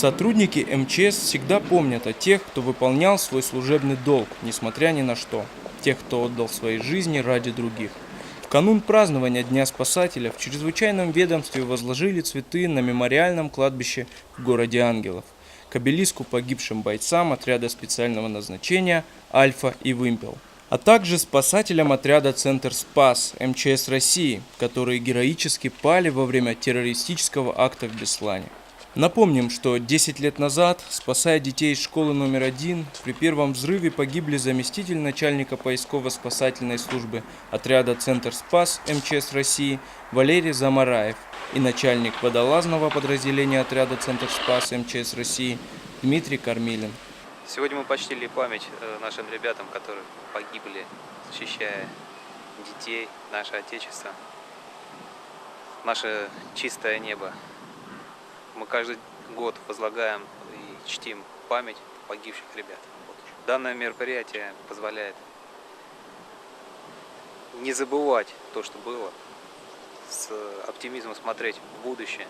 Сотрудники МЧС всегда помнят о тех, кто выполнял свой служебный долг, несмотря ни на что. Тех, кто отдал свои жизни ради других. В канун празднования Дня спасателя в чрезвычайном ведомстве возложили цветы на мемориальном кладбище в городе Ангелов к обелиску погибшим бойцам отряда специального назначения «Альфа» и «Вымпел», а также спасателям отряда «Центр Спас» МЧС России, которые героически пали во время террористического акта в Беслане. Напомним, что 10 лет назад, спасая детей из школы номер 1, при первом взрыве погибли заместитель начальника поисково-спасательной службы отряда «Центр Спас» МЧС России Валерий Замараев и начальник водолазного подразделения отряда «Центр Спас» МЧС России Дмитрий Кормилин. Сегодня мы почтили память нашим ребятам, которые погибли, защищая детей, наше Отечество, наше чистое небо. Мы каждый год возлагаем и чтим память погибших ребят. Данное мероприятие позволяет не забывать то, что было, с оптимизмом смотреть в будущее.